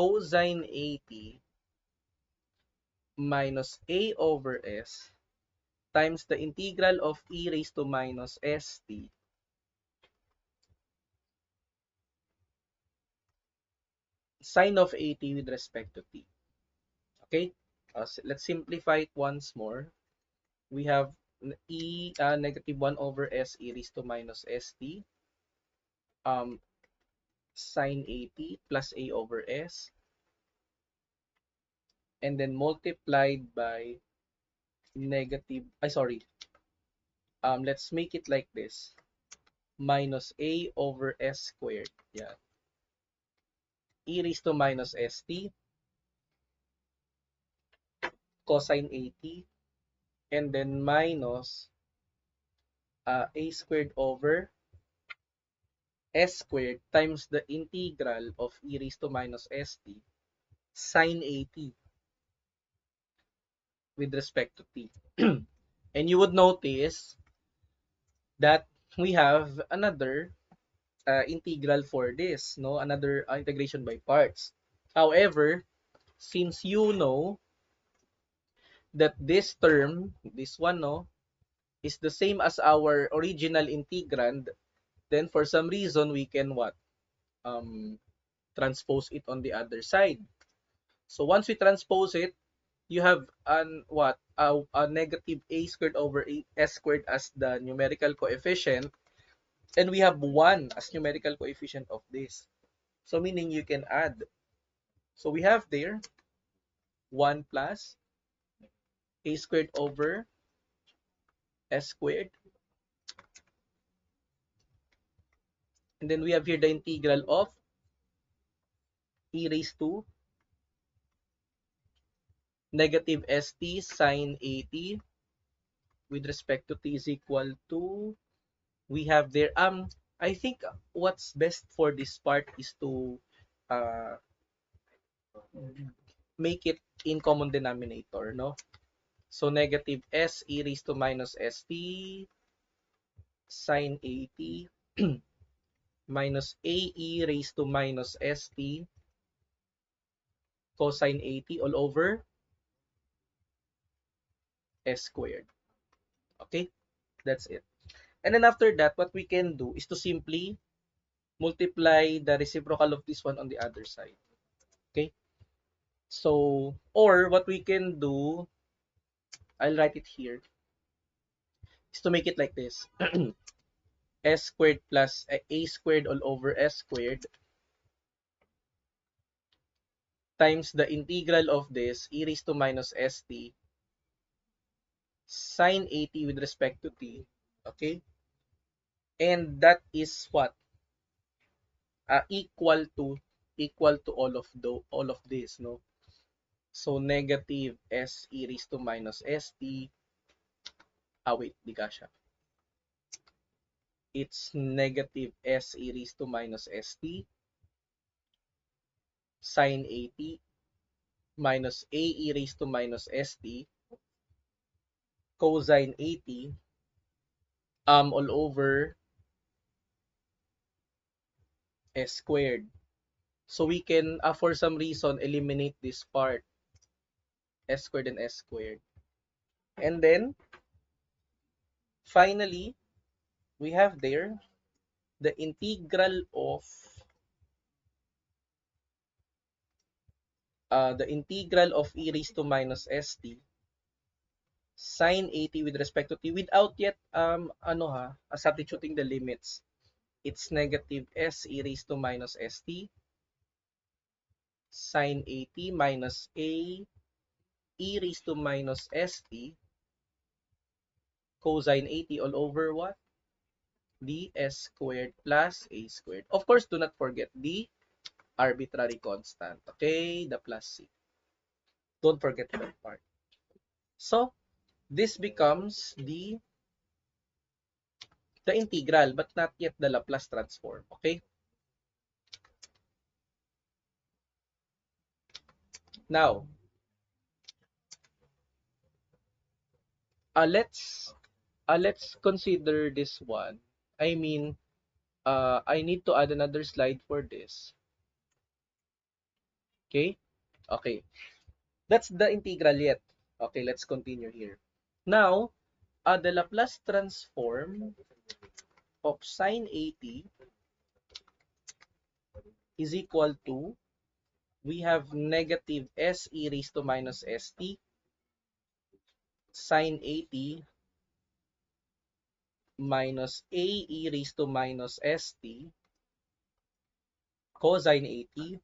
cosine 80 minus a over s times the integral of e raised to minus st sine of 80 with respect to t. Okay? Let's simplify it once more. We have negative 1 over s e raised to minus st um, sine 80 plus a over s, and then multiplied by negative, let's make it like this, minus a over s squared. Yeah. E raised to minus st cosine 80, and then minus a squared over s squared times the integral of e raised to minus st sine 80 with respect to t. And you would notice that we have another integral for this, no? Another integration by parts. However, since you know that this term, this one, no, is the same as our original integrand, then for some reason we can what? Transpose it on the other side. So once we transpose it, you have an what? A negative a squared over s squared as the numerical coefficient, and we have 1 as numerical coefficient of this. So meaning you can add. So we have there 1 plus a squared over s squared. And then we have here the integral of e raised to negative st sine 80 with respect to t is equal to, we have there, I think what's best for this part is to uh, make it in common denominator, no? So negative s e raised to minus st sine 80 minus a e raised to minus st cosine 80 all over s squared. Okay, that's it. And then after that, what we can do is to simply multiply the reciprocal of this one on the other side. Okay, so, or what we can do, I'll write it here, is to make it like this. S squared plus a squared all over s squared times the integral of this e raised to minus st sine 80 with respect to t. Okay, and that is what? Equal to all of this, no? So negative s e raised to minus st, wait, di kasha. It's negative s e raised to minus st sine 80 minus a e raised to minus st cosine 80 all over s squared. So we can, for some reason, eliminate this part, s squared and s squared. And then, finally, we have there the integral of e raised to minus st sine 80 with respect to t without yet substituting the limits. It's negative s e raised to minus st sine 80 minus a e raised to minus st cosine 80 all over what? The s squared plus a squared. Of course, do not forget the arbitrary constant. Okay, the plus c. Don't forget that part. So, this becomes the integral, but not yet the Laplace transform. Okay? Now, let's consider this one. I mean, I need to add another slide for this. Okay? Okay. That's the integral yet. Okay, let's continue here. Now, the Laplace transform of sine 80 is equal to, we have negative s e raised to minus st sine 80 minus a e raised to minus st cosine 80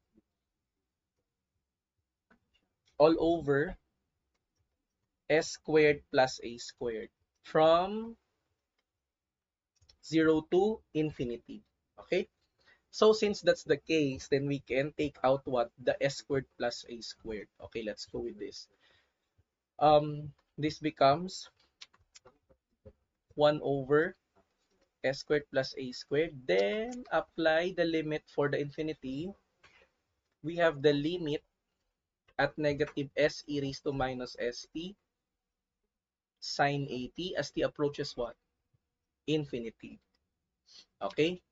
all over s squared plus a squared from 0 to infinity. Okay? So since that's the case, then we can take out what? The s squared plus a squared. Okay, let's go with this. This becomes 1 over s squared plus a squared. Then apply the limit for the infinity. We have the limit at negative s e raised to minus st sine 80 as t approaches what? Infinity. Okay?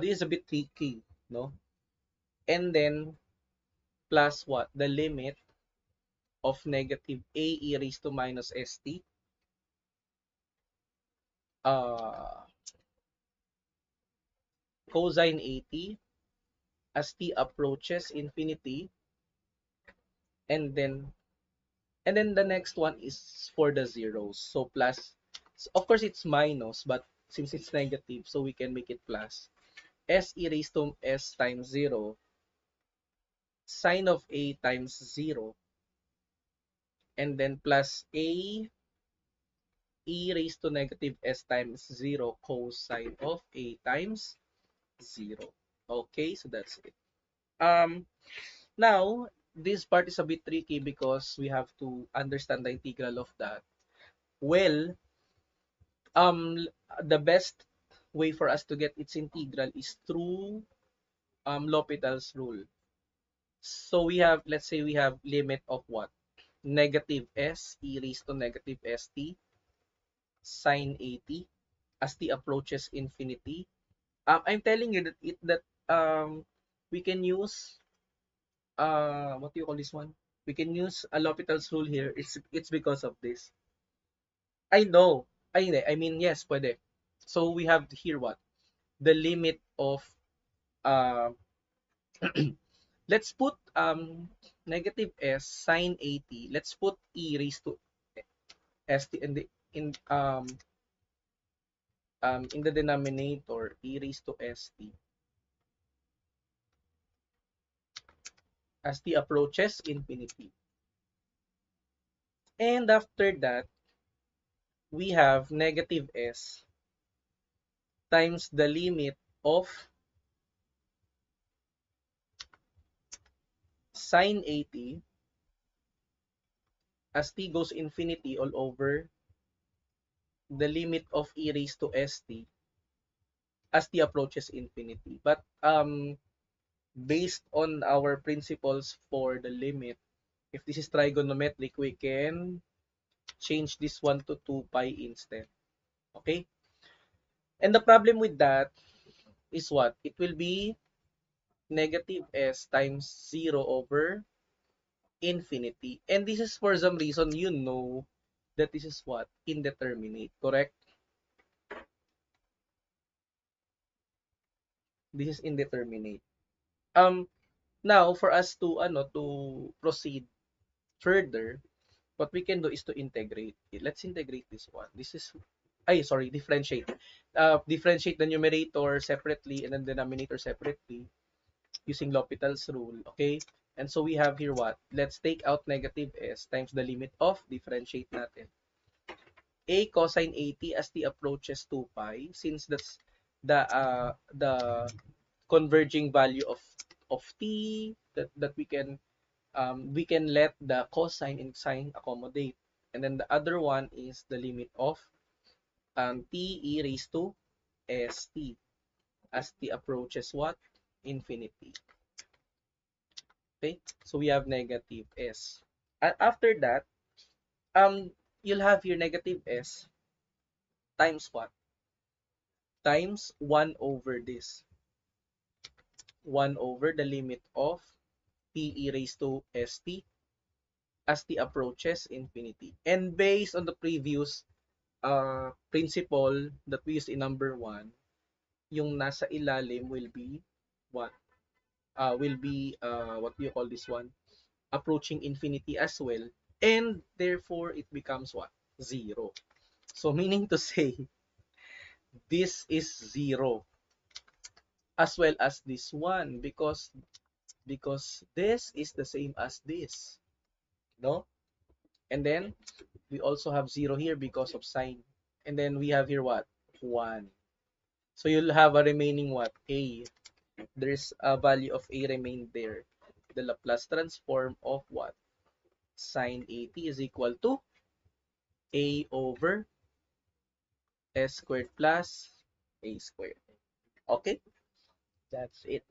This is a bit tricky, no? And then plus what? The limit of negative a e raised to minus st uh, cosine 80 as t approaches infinity, and then the next one is for the zeros. So plus, of course it's minus, but since it's negative, so we can make it plus. S e raised to s times 0 sine of a times 0, and then plus a e raised to negative s times 0 cosine of a times 0. Okay, so that's it. Now, this part is a bit tricky because we have to understand the integral of that. Well, um, the best way for us to get its integral is through L'Hopital's rule. So we have, let's say we have limit of what? Negative s e raised to negative st sine 80 as t approaches infinity. I'm telling you that we can use what do you call this one? We can use a L'Hopital's rule here. It's because of this. I know. I mean yes, pwede. So we have here what? The limit of uh let's put negative s sine 80. Let's put e raised to st in the denominator, e raised to st as t approaches infinity. And after that, we have negative s times the limit of sine 80 as t goes infinity all over the limit of e raised to st as t approaches infinity. But based on our principles for the limit, if this is trigonometric, we can change this one to 2 pi instead. Okay? And the problem with that is what? It will be negative s times 0 over infinity. And this is for some reason, you know that this is what? Indeterminate. Correct? This is indeterminate. Um, Now, for us to proceed further, what we can do is to integrate it. Let's integrate this one. Differentiate. Differentiate the numerator separately and then denominator separately using L'Hopital's rule. Okay? And so we have here what? Let's take out negative s times the limit of differentiate natin. A cosine 80 as t approaches 2 pi, since that's the converging value of t that we can let the cosine and sine accommodate. And then the other one is the limit of t e raised to st as t approaches what? Infinity. Okay? So we have negative s. After that, you'll have your negative s times what? Times 1 over this. 1 over the limit of t e raised to st as t approaches infinity. And based on the previous principle that we used in number 1, yung nasa ilalim will be what? What do you call this one? Approaching infinity as well. And therefore, it becomes what? 0. So, meaning to say, this is 0 as well as this one because this is the same as this, no? And then we also have 0 here because of sign. And then we have here what? 1. So you'll have a remaining what? A. There's a value of A remained there. The Laplace transform of what? Sine 80 is equal to A over S squared plus A squared. Okay? That's it.